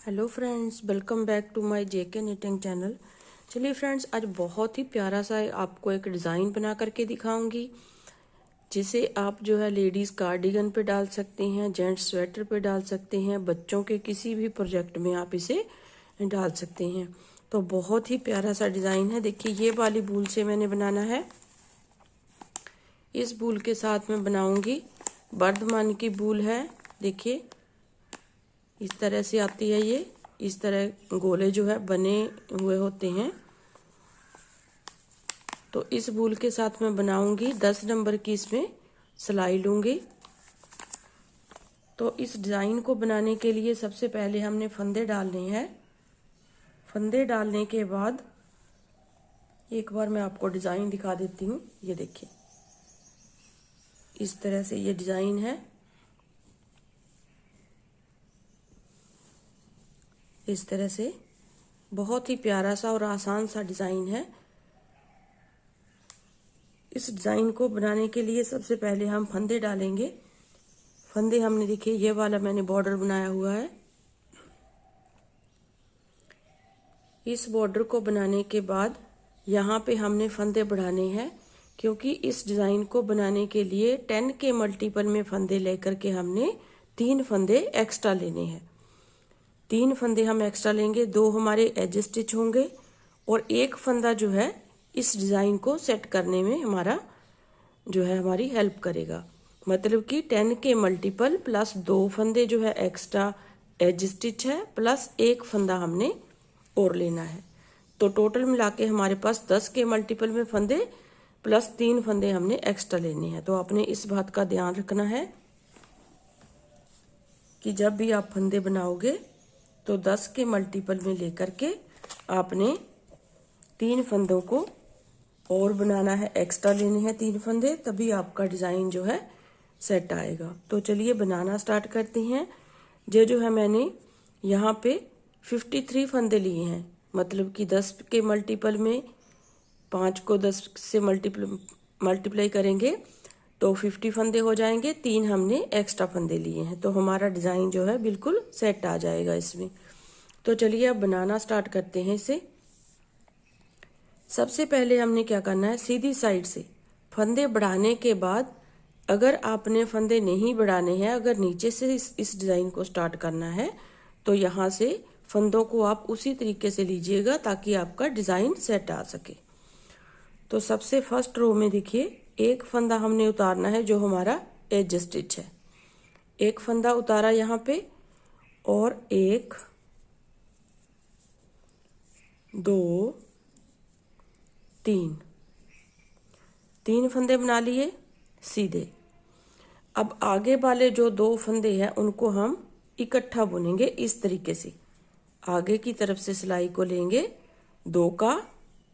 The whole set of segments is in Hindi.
Hello friends, welcome back to my JK knitting channel. चलिए फ्रेंड्स, आज बहुत ही प्यारा सा आपको एक डिज़ाइन बना करके दिखाऊंगी, जिसे आप जो है लेडीज़ कार्डिगन पे डाल सकते हैं, जेंट्स स्वेटर पे डाल सकते हैं, बच्चों के किसी भी प्रोजेक्ट में आप इसे डाल सकते हैं। तो बहुत ही प्यारा सा डिज़ाइन है। देखिए, ये वाली बूल से मैंने बनाना है। इस बूल के साथ मैं बनाऊंगी वर्धमान की बूल है। देखिए, इस तरह से आती है ये। इस तरह गोले जो है बने हुए होते हैं। तो इस बूल के साथ मैं बनाऊंगी 10 नंबर की इसमें सिलाई लूंगी। तो इस डिज़ाइन को बनाने के लिए सबसे पहले हमने फंदे डालने हैं। फंदे डालने के बाद एक बार मैं आपको डिज़ाइन दिखा देती हूँ। ये देखिए, इस तरह से ये डिज़ाइन है। इस तरह से बहुत ही प्यारा सा और आसान सा डिज़ाइन है। इस डिज़ाइन को बनाने के लिए सबसे पहले हम फंदे डालेंगे। फंदे हमने देखिए, ये वाला मैंने बॉर्डर बनाया हुआ है। इस बॉर्डर को बनाने के बाद यहाँ पे हमने फंदे बढ़ाने हैं, क्योंकि इस डिज़ाइन को बनाने के लिए 10 के मल्टीपल में फंदे लेकर के हमने 3 फंदे एक्स्ट्रा लेने हैं। 3 फंदे हम एक्स्ट्रा लेंगे, 2 हमारे एज स्टिच होंगे और एक फंदा जो है इस डिज़ाइन को सेट करने में हमारा जो है हमारी हेल्प करेगा। मतलब कि 10 के मल्टीपल प्लस 2 फंदे जो है एक्स्ट्रा एज स्टिच है, प्लस एक फंदा हमने और लेना है। तो टोटल मिला के हमारे पास 10 के मल्टीपल में फंदे प्लस 3 फंदे हमने एक्स्ट्रा लेने हैं। तो आपने इस बात का ध्यान रखना है कि जब भी आप फंदे बनाओगे तो 10 के मल्टीपल में लेकर के आपने 3 फंदों को और बनाना है, एक्स्ट्रा लेने हैं 3 फंदे, तभी आपका डिज़ाइन जो है सेट आएगा। तो चलिए बनाना स्टार्ट करते हैं। जो है मैंने यहाँ पे 53 फंदे लिए हैं। मतलब कि 10 के मल्टीपल में 5 को 10 से मल्टीप्लाई करेंगे तो 50 फंदे हो जाएंगे। 3 हमने एक्स्ट्रा फंदे लिए हैं, तो हमारा डिज़ाइन जो है बिल्कुल सेट आ जाएगा इसमें। तो चलिए अब बनाना स्टार्ट करते हैं इसे। सबसे पहले हमने क्या करना है, सीधी साइड से फंदे बढ़ाने के बाद, अगर आपने फंदे नहीं बढ़ाने हैं, अगर नीचे से इस डिज़ाइन को स्टार्ट करना है, तो यहाँ से फंदों को आप उसी तरीके से लीजिएगा ताकि आपका डिज़ाइन सेट आ सके। तो सबसे फर्स्ट रो में देखिए, एक फंदा हमने उतारना है जो हमारा एज स्टिच है। एक फंदा उतारा यहाँ पे, और 1 2 3 फंदे बना लिए सीधे। अब आगे वाले जो 2 फंदे हैं उनको हम इकट्ठा बुनेंगे इस तरीके से। आगे की तरफ से सिलाई को लेंगे, 2 का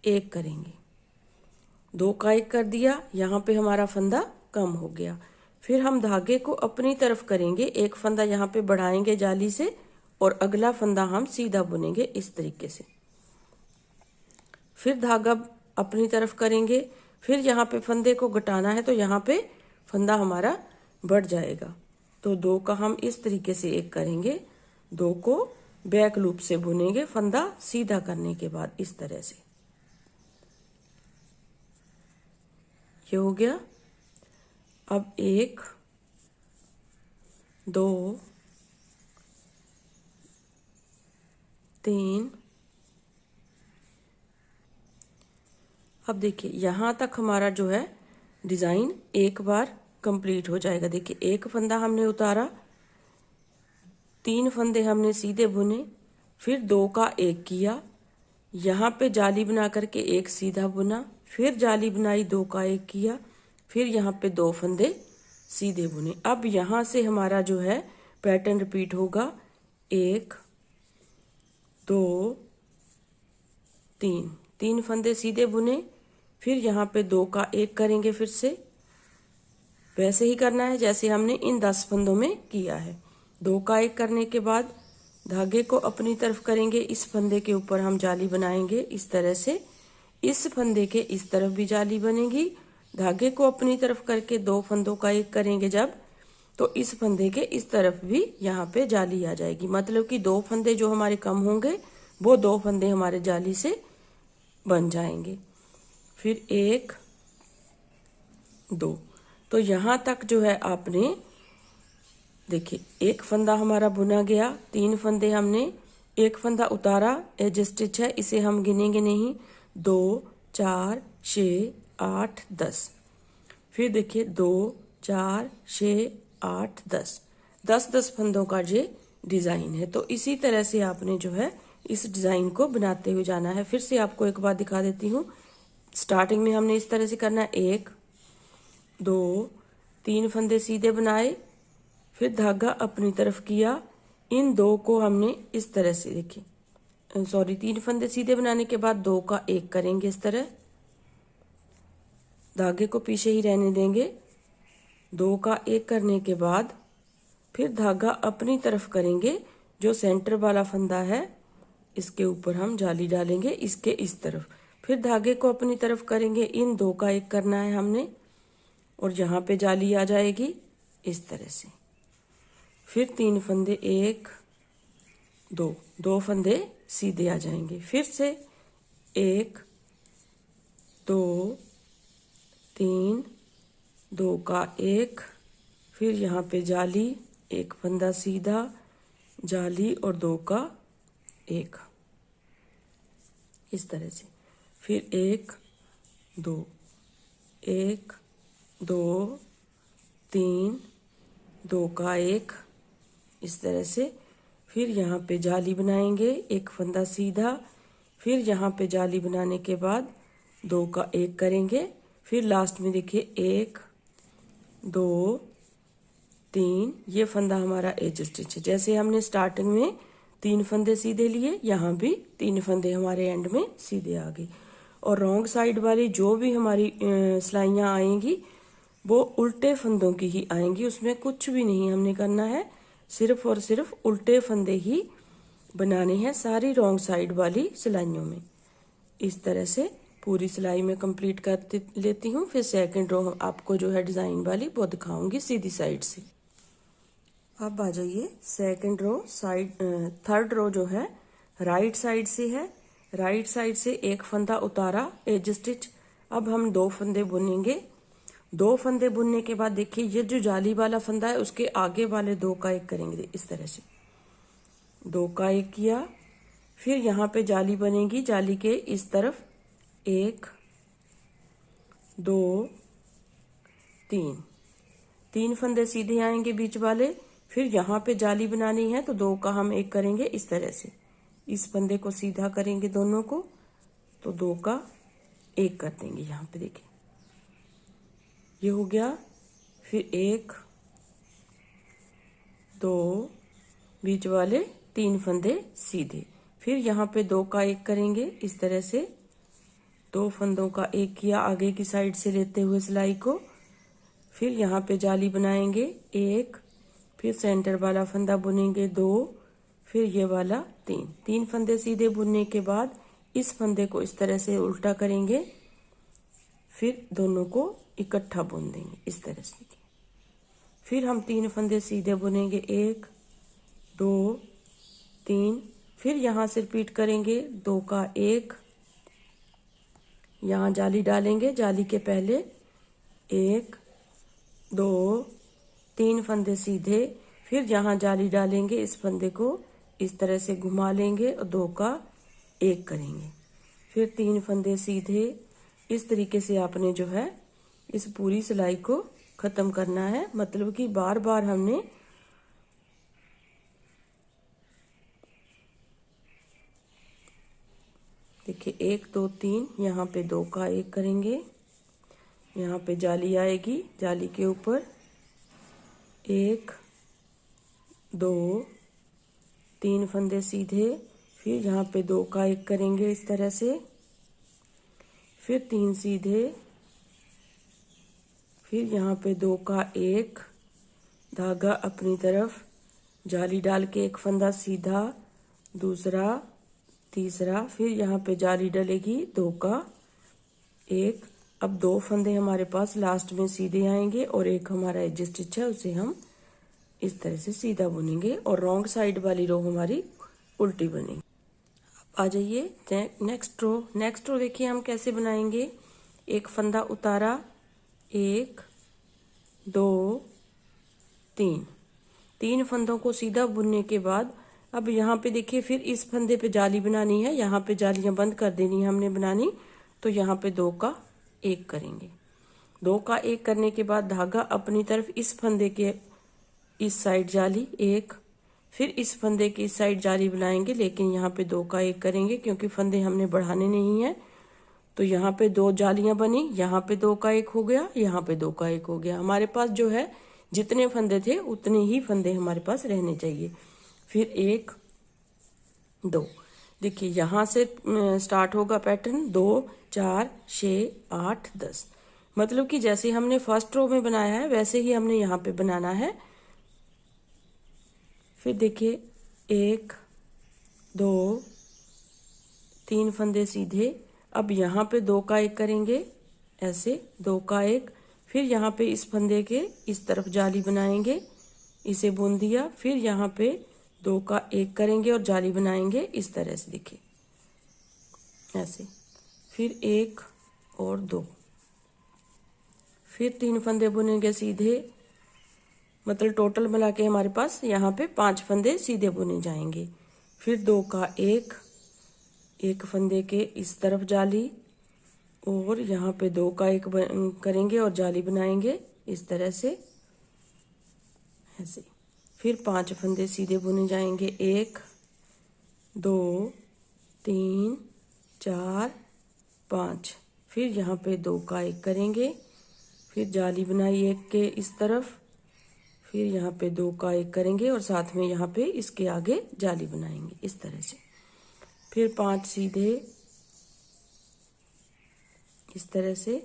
1 करेंगे, 2 का 1 कर दिया। यहाँ पे हमारा फंदा कम हो गया। फिर हम धागे को अपनी तरफ करेंगे, एक फंदा यहाँ पे बढ़ाएंगे जाली से और अगला फंदा हम सीधा बुनेंगे इस तरीके से। फिर धागा अपनी तरफ करेंगे, फिर यहाँ पे फंदे को घटाना है तो यहाँ पे फंदा हमारा बढ़ जाएगा। तो 2 का हम इस तरीके से 1 करेंगे, 2 को बैक लूप से बुनेंगे फंदा सीधा करने के बाद इस तरह से। ये हो गया। अब 1 2 3। अब देखिए, यहाँ तक हमारा जो है डिज़ाइन एक बार कंप्लीट हो जाएगा। देखिए, एक फंदा हमने उतारा, 3 फंदे हमने सीधे बुने, फिर 2 का 1 किया, यहाँ पे जाली बना करके 1 सीधा बुना, फिर जाली बनाई, 2 का 1 किया, फिर यहाँ पे 2 फंदे सीधे बुने। अब यहाँ से हमारा जो है पैटर्न रिपीट होगा, 1 2 3 फंदे सीधे बुने, फिर यहाँ पे 2 का 1 करेंगे। फिर से वैसे ही करना है जैसे हमने इन 10 फंदों में किया है। 2 का 1 करने के बाद धागे को अपनी तरफ करेंगे, इस फंदे के ऊपर हम जाली बनाएंगे इस तरह से। इस फंदे के इस तरफ भी जाली बनेगी। धागे को अपनी तरफ करके 2 फंदों का 1 करेंगे जब, तो इस फंदे के इस तरफ भी यहाँ पे जाली आ जाएगी, मतलब कि 2 फंदे जो हमारे कम होंगे वो 2 फंदे हमारे जाली से बन जाएंगे। फिर 1 2, तो यहाँ तक जो है आपने देखिए, एक फंदा हमारा बुना गया, 3 फंदे हमने, एक फंदा उतारा, एज स्टिच है, इसे हम गिनेंगे नहीं, 2 4 6 8 10। फिर देखिए 2 4 6 8 10, 10 फंदों का ये डिजाइन है। तो इसी तरह से आपने जो है इस डिजाइन को बनाते हुए जाना है। फिर से आपको एक बार दिखा देती हूँ। स्टार्टिंग में हमने इस तरह से करना है, 1 2 3 फंदे सीधे बनाए, फिर धागा अपनी तरफ किया, इन 2 को हमने इस तरह से, देखिए सॉरी, 3 फंदे सीधे बनाने के बाद 2 का 1 करेंगे, इस तरह धागे को पीछे ही रहने देंगे। 2 का 1 करने के बाद फिर धागा अपनी तरफ करेंगे, जो सेंटर वाला फंदा है इसके ऊपर हम जाली डालेंगे, इसके इस तरफ, फिर धागे को अपनी तरफ करेंगे, इन 2 का 1 करना है हमने, और यहाँ पे जाली आ जाएगी इस तरह से। फिर 3 फंदे, 1 2, 2 फंदे सीधे आ जाएंगे, फिर से 1 2 3, 2 का 1, फिर यहाँ पे जाली, 1 फंदा सीधा, जाली और 2 का 1, इस तरह से। फिर 1 2 1 2 3, 2 का 1, इस तरह से। फिर यहाँ पे जाली बनाएंगे, 1 फंदा सीधा, फिर यहाँ पे जाली बनाने के बाद 2 का 1 करेंगे, फिर लास्ट में देखिए 1 2 3, ये फंदा हमारा एज स्टिच है। जैसे हमने स्टार्टिंग में 3 फंदे सीधे लिए, यहाँ भी 3 फंदे हमारे एंड में सीधे आ गए। और रॉन्ग साइड वाली जो भी हमारी सिलाइयाँ आएंगी वो उल्टे फंदों की ही आएंगी, उसमें कुछ भी नहीं हमने करना है, सिर्फ और सिर्फ उल्टे फंदे ही बनाने हैं सारी रॉन्ग साइड वाली सिलाइयों में। इस तरह से पूरी सिलाई में कंप्लीट कर लेती हूँ। फिर सेकंड रो आपको जो है डिजाइन वाली वो दिखाऊंगी सीधी साइड से। अब आ जाइए सेकंड रो, थर्ड रो जो है राइट साइड से है। राइट साइड से 1 फंदा उतारा, एज स्टिच। अब हम 2 फंदे बुनेंगे। 2 फंदे बुनने के बाद देखिए ये जो जाली वाला फंदा है उसके आगे वाले 2 का 1 करेंगे, इस तरह से 2 का 1 किया। फिर यहाँ पे जाली बनेगी, जाली के इस तरफ 1 2 3 फंदे सीधे आएंगे बीच वाले। फिर यहाँ पे जाली बनानी है तो 2 का हम 1 करेंगे, इस तरह से इस फंदे को सीधा करेंगे दोनों को, तो 2 का 1 कर देंगे। यहाँ पे देखिए ये हो गया। फिर 1 2, बीच वाले 3 फंदे सीधे, फिर यहाँ पे 2 का 1 करेंगे, इस तरह से 2 फंदों का 1 किया आगे की साइड से लेते हुए सिलाई को। फिर यहाँ पे जाली बनाएंगे 1, फिर सेंटर वाला फंदा बुनेंगे 2, फिर ये वाला 3 फंदे सीधे बुनने के बाद इस फंदे को इस तरह से उल्टा करेंगे, फिर दोनों को इकट्ठा बुन देंगे इस तरह से। फिर हम 3 फंदे सीधे बुनेंगे, 1 2 3, फिर यहाँ से रिपीट करेंगे 2 का 1, यहाँ जाली डालेंगे, जाली के पहले 1 2 3 फंदे सीधे, फिर यहाँ जाली डालेंगे, इस फंदे को इस तरह से घुमा लेंगे और 2 का 1 करेंगे, फिर 3 फंदे सीधे। इस तरीके से आपने जो है इस पूरी सिलाई को खत्म करना है, मतलब कि बार बार हमने देखिए 1 2 3, यहाँ पे 2 का 1 करेंगे, यहाँ पे जाली आएगी, जाली के ऊपर 1 2 3 फंदे सीधे, फिर यहाँ पे 2 का 1 करेंगे इस तरह से, फिर 3 सीधे, फिर यहाँ पे 2 का 1, धागा अपनी तरफ, जाली डाल के 1 फंदा सीधा, दूसरा तीसरा, फिर यहाँ पे जाली डलेगी 2 का 1। अब 2 फंदे हमारे पास लास्ट में सीधे आएंगे और एक हमारा एज स्टिच है उसे हम इस तरह से सीधा बुनेंगे और रॉन्ग साइड वाली रो हमारी उल्टी बनेगी। आ जाइए नेक्स्ट रो देखिए हम कैसे बनाएंगे। एक फंदा उतारा, 1 2 3 फंदों को सीधा बुनने के बाद अब यहाँ पे देखिए फिर इस फंदे पे जाली बनानी है, यहाँ पे जालियां बंद कर देनी है हमने बनानी। तो यहाँ पे 2 का 1 करेंगे। 2 का 1 करने के बाद धागा अपनी तरफ इस फंदे के इस साइड जाली 1, फिर इस फंदे की इस साइड जाली बनाएंगे, लेकिन यहाँ पे 2 का 1 करेंगे क्योंकि फंदे हमने बढ़ाने नहीं है। तो यहाँ पे 2 जालियां बनी, यहाँ पे 2 का 1 हो गया, यहाँ पे 2 का 1 हो गया। हमारे पास जो है जितने फंदे थे उतने ही फंदे हमारे पास रहने चाहिए। फिर 1 2 देखिए यहाँ से स्टार्ट होगा पैटर्न 2 4 6 8 10, मतलब कि जैसे हमने फर्स्ट रो में बनाया है वैसे ही हमने यहाँ पे बनाना है। फिर देखिए 1 2 3 फंदे सीधे। अब यहाँ पे 2 का 1 करेंगे, ऐसे 2 का 1, फिर यहाँ पे इस फंदे के इस तरफ जाली बनाएंगे, इसे बुन दिया, फिर यहाँ पे 2 का 1 करेंगे और जाली बनाएंगे इस तरह से, देखिए ऐसे। फिर 1 और 2, फिर 3 फंदे बुनेंगे सीधे, मतलब टोटल मिला के हमारे पास यहाँ पे 5 फंदे सीधे बुने जाएंगे। फिर 2 का 1, एक फंदे के इस तरफ जाली और यहाँ पे 2 का 1 करेंगे और जाली बनाएंगे इस तरह से, ऐसे। फिर 5 फंदे सीधे बुने जाएंगे, 1 2 3 4 5। फिर यहाँ पे 2 का 1 करेंगे, फिर जाली बनाई एक के इस तरफ, फिर यहाँ पे 2 का 1 करेंगे और साथ में यहाँ पे इसके आगे जाली बनाएंगे इस तरह से। फिर 5 सीधे इस तरह से।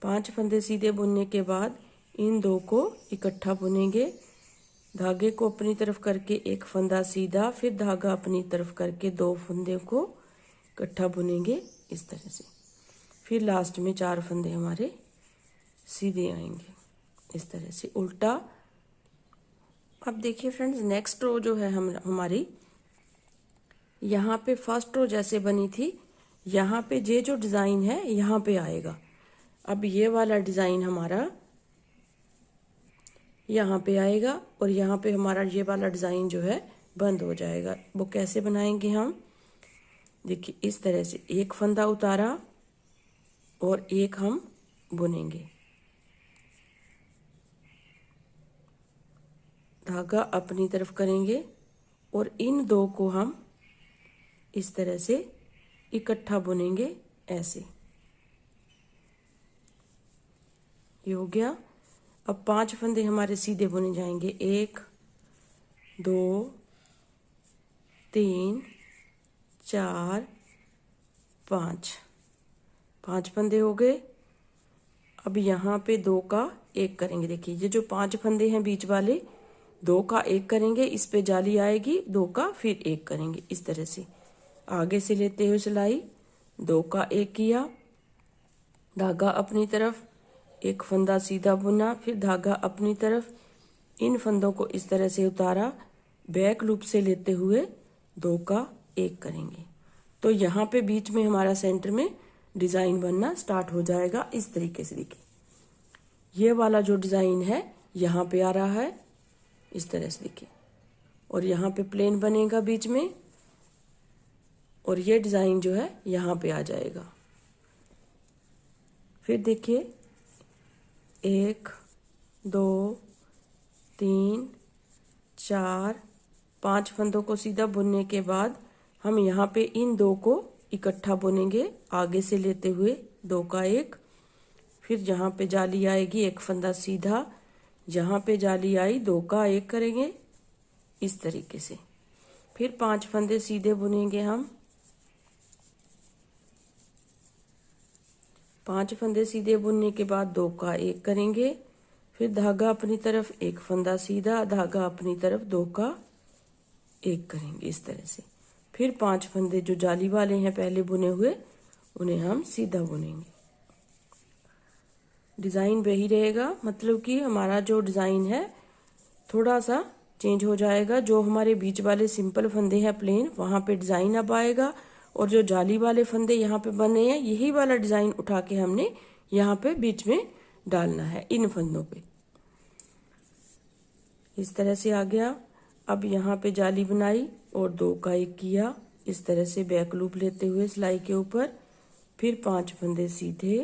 5 फंदे सीधे बुनने के बाद इन 2 को इकट्ठा बुनेंगे, धागे को अपनी तरफ करके एक फंदा सीधा, फिर धागा अपनी तरफ करके 2 फंदे को इकट्ठा बुनेंगे इस तरह से। फिर लास्ट में 4 फंदे हमारे सीधे आएंगे इस तरह से उल्टा। अब देखिए फ्रेंड्स नेक्स्ट रो जो है हमारी यहाँ पे फर्स्ट रो जैसे बनी थी, यहाँ पे ये जो डिज़ाइन है यहाँ पे आएगा। अब ये वाला डिज़ाइन हमारा यहाँ पे आएगा और यहाँ पे हमारा ये वाला डिज़ाइन जो है बंद हो जाएगा। वो कैसे बनाएंगे हम, देखिए इस तरह से एक फंदा उतारा और एक हम बुनेंगे, धागा अपनी तरफ करेंगे और इन 2 को हम इस तरह से इकट्ठा बुनेंगे ऐसे। ये हो गया। अब 5 फंदे हमारे सीधे बुने जाएंगे, 1 2 3 4 5 फंदे हो गए। अब यहाँ पे 2 का 1 करेंगे, देखिए ये जो 5 फंदे हैं बीच वाले, 2 का 1 करेंगे, इस पे जाली आएगी, 2 का फिर 1 करेंगे इस तरह से। आगे से लेते हुए सिलाई 2 का 1 किया, धागा अपनी तरफ, एक फंदा सीधा बुना, फिर धागा अपनी तरफ, इन फंदों को इस तरह से उतारा, बैक लूप से लेते हुए 2 का 1 करेंगे। तो यहाँ पे बीच में हमारा सेंटर में डिज़ाइन बनना स्टार्ट हो जाएगा इस तरीके से। देखिए ये वाला जो डिज़ाइन है यहाँ पे आ रहा है इस तरह से, देखिए, और यहाँ पे प्लेन बनेगा बीच में और ये डिज़ाइन जो है यहाँ पे आ जाएगा। फिर देखिए 1 2 3 4 5 फंदों को सीधा बुनने के बाद हम यहाँ पे इन 2 को इकट्ठा बुनेंगे, आगे से लेते हुए 2 का 1, फिर जहाँ पे जाली आएगी एक फंदा सीधा, जहाँ पे जाली आई 2 का 1 करेंगे इस तरीके से। फिर 5 फंदे सीधे बुनेंगे हम, 5 फंदे सीधे बुनने के बाद 2 का 1 करेंगे, फिर धागा अपनी तरफ एक फंदा सीधा, धागा अपनी तरफ 2 का 1 करेंगे इस तरह से। फिर 5 फंदे जो जाली वाले हैं पहले बुने हुए उन्हें हम सीधा बुनेंगे। डिज़ाइन वही रहेगा, मतलब कि हमारा जो डिज़ाइन है थोड़ा सा चेंज हो जाएगा। जो हमारे बीच वाले सिंपल फंदे हैं प्लेन, वहां पे डिजाइन अब आएगा, और जो जाली वाले फंदे यहाँ पे बने हैं, यही वाला डिजाइन उठा के हमने यहाँ पे बीच में डालना है इन फंदों पे। इस तरह से आ गया। अब यहाँ पे जाली बनाई और 2 का 1 किया, इस तरह से बैक लूप लेते हुए सिलाई के ऊपर, फिर 5 फंदे सीधे,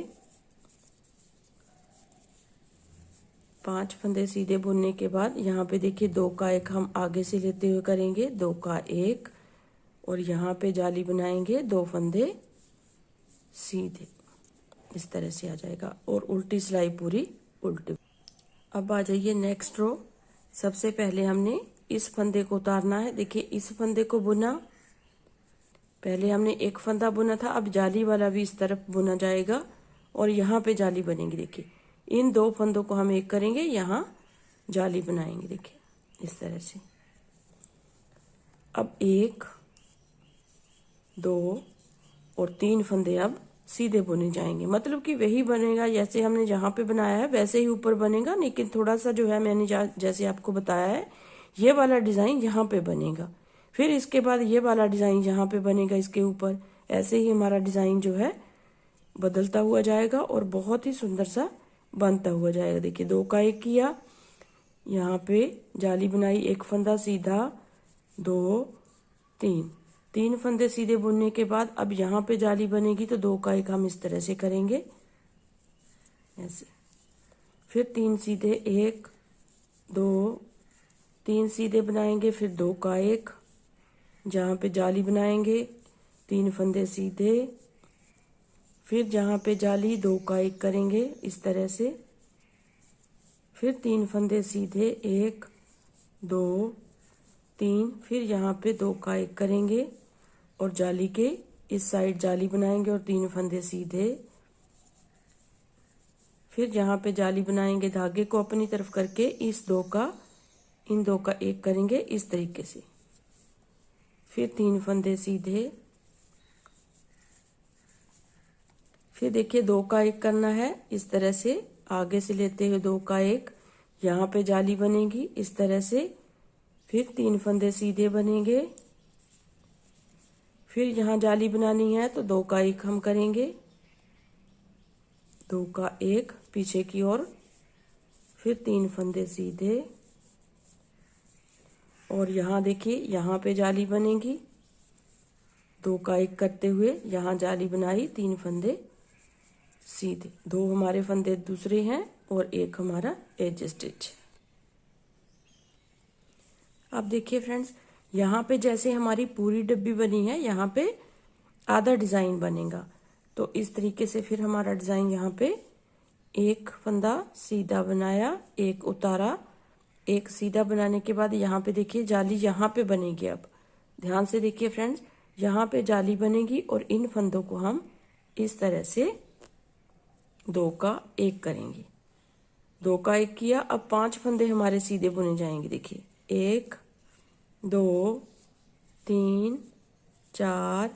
5 फंदे सीधे बुनने के बाद यहाँ पे देखिए 2 का 1 हम आगे से लेते हुए करेंगे, 2 का 1, और यहाँ पे जाली बनाएंगे, 2 फंदे सीधे, इस तरह से आ जाएगा, और उल्टी सिलाई पूरी उल्टी। अब आ जाइए नेक्स्ट रो। सबसे पहले हमने इस फंदे को उतारना है। देखिए इस फंदे को बुना, पहले हमने एक फंदा बुना था, अब जाली वाला भी इस तरफ बुना जाएगा और यहाँ पे जाली बनेगी। देखिए इन 2 फंदों को हम एक करेंगे, यहाँ जाली बनाएंगे, देखिए इस तरह से। अब 1, 2 और 3 फंदे अब सीधे बुने जाएंगे, मतलब कि वही बनेगा जैसे हमने जहाँ पे बनाया है वैसे ही ऊपर बनेगा, लेकिन थोड़ा सा जो है मैंने जैसे आपको बताया है, ये वाला डिजाइन यहाँ पे बनेगा, फिर इसके बाद ये वाला डिजाइन यहाँ पे बनेगा इसके ऊपर। ऐसे ही हमारा डिजाइन जो है बदलता हुआ जाएगा और बहुत ही सुंदर सा बनता हुआ जाएगा। देखिए 2 का 1 किया, यहाँ पे जाली बनाई, 1 फंदा सीधा, 2, 3 फंदे सीधे बुनने के बाद अब यहाँ पे जाली बनेगी, तो 2 का 1 हम इस तरह से करेंगे ऐसे, फिर 3 सीधे, 1, 2, 3 सीधे बनाएंगे, फिर 2 का 1, जहाँ पे जाली बनाएंगे, 3 फंदे सीधे, फिर जहाँ पे जाली 2 का 1 करेंगे इस तरह से, फिर 3 फंदे सीधे, 1, 2, 3, फिर यहाँ पे 2 का 1 करेंगे और जाली के इस साइड जाली बनाएंगे और 3 फंदे सीधे, फिर जहाँ पे जाली बनाएंगे धागे को अपनी तरफ करके इन 2 का 1 करेंगे इस तरीके से, फिर 3 फंदे सीधे, फिर देखिए 2 का 1 करना है इस तरह से, आगे से लेते हुए 2 का 1, यहाँ पे जाली बनेगी इस तरह से, फिर 3 फंदे सीधे बनेंगे, फिर यहाँ जाली बनानी है तो 2 का 1 हम करेंगे, 2 का 1 पीछे की ओर, फिर 3 फंदे सीधे, और यहाँ देखिए यहाँ पे जाली बनेगी, 2 का 1 करते हुए यहाँ जाली बनाई, 3 फंदे सीधे, 2 हमारे फंदे दूसरे हैं और 1 हमारा एज स्टिच। अब देखिए फ्रेंड्स, यहाँ पे जैसे हमारी पूरी डब्बी बनी है, यहाँ पे आधा डिजाइन बनेगा, तो इस तरीके से फिर हमारा डिजाइन यहाँ पे 1 फंदा सीधा बनाया, 1 उतारा, 1 सीधा बनाने के बाद यहाँ पे देखिए जाली यहाँ पे बनेगी। अब ध्यान से देखिए फ्रेंड्स, यहाँ पे जाली बनेगी और इन फंदों को हम इस तरह से 2 का 1 करेंगे, 2 का 1 किया। अब 5 फंदे हमारे सीधे बुने जाएंगे। देखिए 1, 2, 3, 4,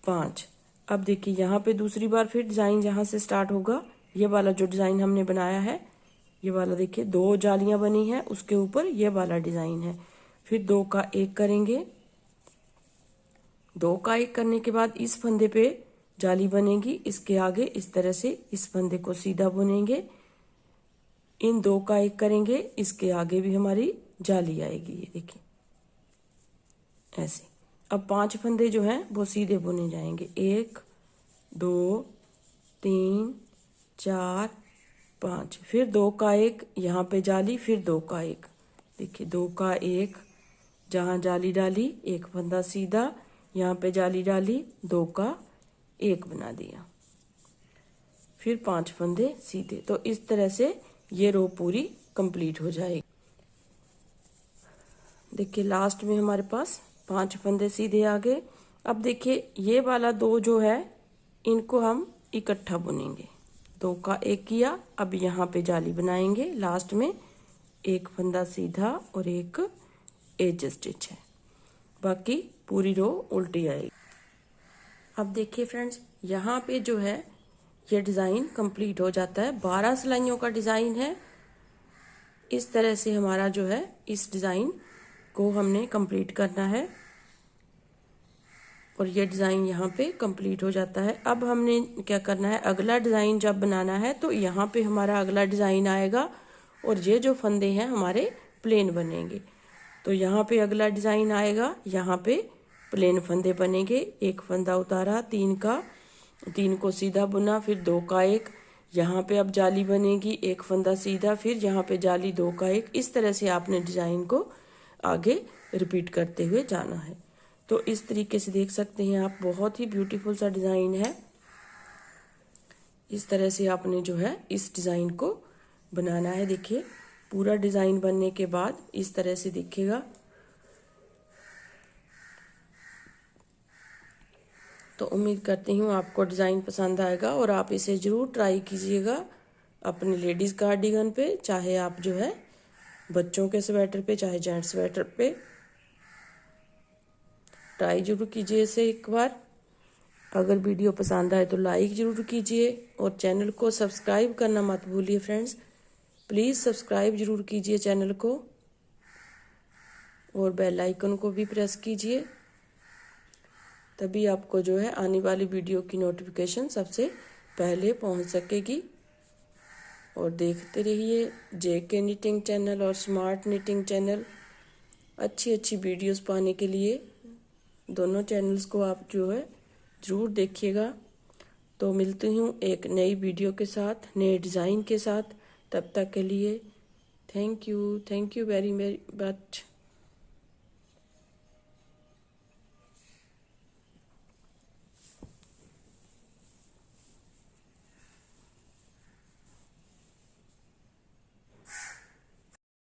5। अब देखिए यहाँ पे दूसरी बार फिर डिजाइन जहाँ से स्टार्ट होगा, ये वाला जो डिजाइन हमने बनाया है, ये वाला देखिए 2 जालियां बनी है, उसके ऊपर ये वाला डिजाइन है, फिर 2 का 1 करेंगे, 2 का 1 करने के बाद इस फंदे पे जाली बनेगी, इसके आगे इस तरह से इस फंदे को सीधा बुनेंगे, इन 2 का 1 करेंगे, इसके आगे भी हमारी जाली आएगी, ये देखिए ऐसे। अब 5 फंदे जो हैं वो सीधे बुने जाएंगे, 1, 2, 3, 4, 5, फिर 2 का 1 यहाँ पे जाली, फिर 2 का 1, देखिए 2 का 1 जहाँ जाली डाली, 1 फंदा सीधा, यहाँ पे जाली डाली, 2 का 1 बना दिया, फिर 5 फंदे सीधे। तो इस तरह से ये रो पूरी कंप्लीट हो जाएगी। देखिए लास्ट में हमारे पास 5 फंदे सीधे आ गए। अब देखिए ये वाला 2 जो है इनको हम इकट्ठा बुनेंगे, 2 का 1 किया, अब यहाँ पे जाली बनाएंगे, लास्ट में 1 फंदा सीधा और 1 एज स्टिच है, बाकी पूरी रो उल्टी आएगी। अब देखिए फ्रेंड्स, यहाँ पे जो है ये डिजाइन कंप्लीट हो जाता है। 12 सिलाइयों का डिजाइन है इस तरह से हमारा जो है इस डिज़ाइन को हमने कंप्लीट करना है और ये डिज़ाइन यहाँ पे कंप्लीट हो जाता है। अब हमने क्या करना है, अगला डिज़ाइन जब बनाना है तो यहाँ पे हमारा अगला डिज़ाइन आएगा और ये जो फंदे हैं हमारे प्लेन बनेंगे। तो यहाँ पे अगला डिज़ाइन आएगा, यहाँ पे प्लेन फंदे बनेंगे। एक फंदा उतारा 3 का, 3 को सीधा बुना, फिर 2 का एक, यहाँ पे अब जाली बनेगी, एक फंदा सीधा, फिर यहाँ पे जाली 2 का एक। इस तरह से आपने डिज़ाइन को आगे रिपीट करते हुए जाना है। तो इस तरीके से देख सकते हैं आप, बहुत ही ब्यूटीफुल सा डिज़ाइन है। इस तरह से आपने जो है इस डिज़ाइन को बनाना है। देखिए पूरा डिज़ाइन बनने के बाद इस तरह से दिखेगा। तो उम्मीद करती हूँ आपको डिज़ाइन पसंद आएगा और आप इसे ज़रूर ट्राई कीजिएगा अपने लेडीज़ कार्डिगन पे, चाहे आप जो है बच्चों के स्वेटर पे, चाहे जेंट्स स्वेटर पे। ट्राई जरूर कीजिए इसे एक बार। अगर वीडियो पसंद आए तो लाइक ज़रूर कीजिए और चैनल को सब्सक्राइब करना मत भूलिए फ्रेंड्स। प्लीज़ सब्सक्राइब ज़रूर कीजिए चैनल को और बेल आइकन को भी प्रेस कीजिए, तभी आपको जो है आने वाली वीडियो की नोटिफिकेशन सबसे पहले पहुंच सकेगी। और देखते रहिए जेके निटिंग चैनल और स्मार्ट निटिंग चैनल। अच्छी अच्छी वीडियोस पाने के लिए दोनों चैनल्स को आप जो है ज़रूर देखिएगा। तो मिलती हूँ एक नई वीडियो के साथ, नए डिज़ाइन के साथ। तब तक के लिए थैंक यू वेरी मच।